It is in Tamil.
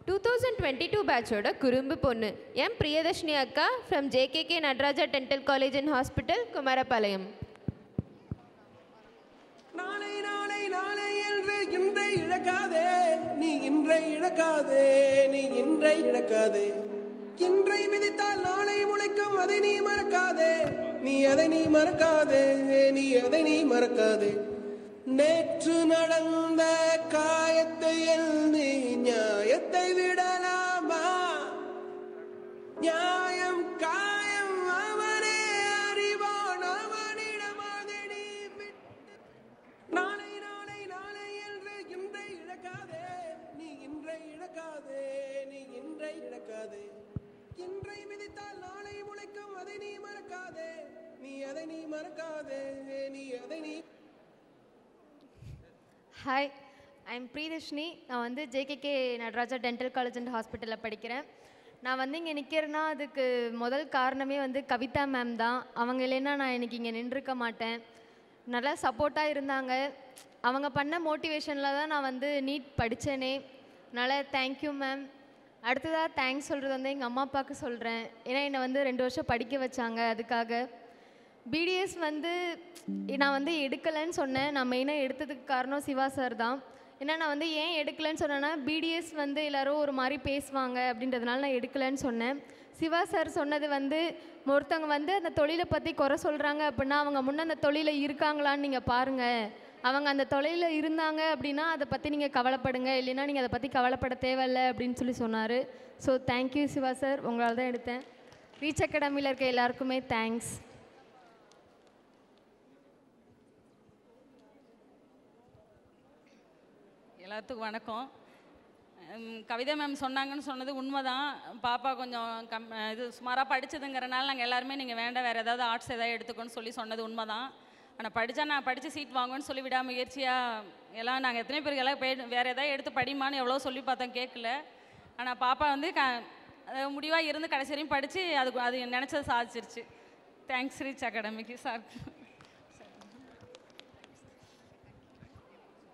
2022 பேட்சோட குறும்பு பொண்ணு எம் பிரியதர்ஷினி அக்கா from JKK Nataraja dental college and hospital Kumarapalayam. நாளை நாளை நாளை என்று இன்றை இழக்காதே, நீ இன்றை இழக்காதே, நீ இன்றை இழக்காதே. இன்றை விதித்தால் நாளை முளைக்கும், அதை நீ மறக்காதே, நீ அதை நீ மறக்காதே, நீ அதை நீ மறக்காதே. நேற்று நடந்த காயத்தை நீ நியாயத்தை விடலாமா? நியாயம் காயம் அவனே அறிவான், அவனிடம் அதை நீ விட்டு. நாளை நாளை நாளை என்று இன்றை இழக்காதே, நீ இன்றை இழக்காதே, நீ இன்றை இழக்காதே. இன்றை விதித்தால் நாளை முளைக்கும், அதை நீ மறக்காதே, நீ அதை நீ மறக்காதே, நீ அதை நீ. Hi, I'm Priyadharshini. நான் வந்து JKK Nataraja dental college and ஹாஸ்பிட்டலில் படிக்கிறேன். நான் வந்து இங்கே நிற்கிறேன்னா அதுக்கு முதல் காரணமே வந்து கவிதா மேம் தான். அவங்க இல்லைன்னா நான் இன்றைக்கி இங்கே நின்றுருக்க மாட்டேன். நல்லா சப்போர்ட்டாக இருந்தாங்க. அவங்க பண்ண மோட்டிவேஷனில் தான் நான் வந்து நீட் படித்தேனே. அதனால் தேங்க்யூ மேம். அடுத்ததாக தேங்க்ஸ் சொல்கிறது வந்து எங்கள் அம்மா அப்பாவுக்கு சொல்கிறேன். ஏன்னா என்னை வந்து 2 வருஷம் படிக்க வச்சாங்க. அதுக்காக பிடிஎஸ் வந்து நான் வந்து எடுக்கலைன்னு சொன்னேன். நான் மெயினாக எடுத்ததுக்கு காரணம் சிவா சார் தான். ஏன்னா நான் வந்து ஏன் எடுக்கலைன்னு சொன்னேன்னா பிடிஎஸ் வந்து எல்லோரும் ஒரு மாதிரி பேசுவாங்க அப்படின்றதுனால நான் எடுக்கலைன்னு சொன்னேன். சிவா சார் சொன்னது வந்து ஒருத்தவங்க வந்து அந்த தொழிலை பற்றி குறை சொல்கிறாங்க அப்படின்னா அவங்க முன்னே அந்த தொழிலில் இருக்காங்களான்னு நீங்கள் பாருங்கள். அவங்க அந்த தொழிலில் இருந்தாங்க அப்படின்னா அதை பற்றி நீங்கள் கவலைப்படுங்க, இல்லைன்னா நீங்கள் அதை பற்றி கவலைப்பட தேவையில்லை அப்படின்னு சொல்லி சொன்னார். ஸோ தேங்க்யூ சிவா சார், உங்களால் தான் எடுத்தேன். ரீச் அகாடமியில் இருக்க எல்லாருக்குமே தேங்க்ஸ். எல்லாத்துக்கும் வணக்கம். கவிதா மேம் சொன்னாங்கன்னு சொன்னது உண்மை தான். பாப்பா கொஞ்சம் இது சுமாராக படித்ததுங்கிறனால நாங்கள் எல்லாருமே நீங்கள் வேண்டாம் வேறு ஏதாவது ஆர்ட்ஸ் ஏதாவது எடுத்துக்கோன்னு சொல்லி சொன்னது உண்மை தான். ஆனால் நான் படித்து சீட் வாங்குவேன்னு சொல்லி விடாமுயற்சியாக எல்லாம் நாங்கள் எத்தனை பேருக்கு எல்லாம் வேறு ஏதாவது எடுத்து படிமான்னு எவ்வளோ சொல்லி பார்த்தோம், கேட்கல. ஆனால் பாப்பா வந்து முடிவாக இருந்து கடைசி வரையும் படித்து அது நினச்சது சாதிச்சிருச்சு. தேங்க்ஸ் ரீச் அகாடமிக்கு சார்.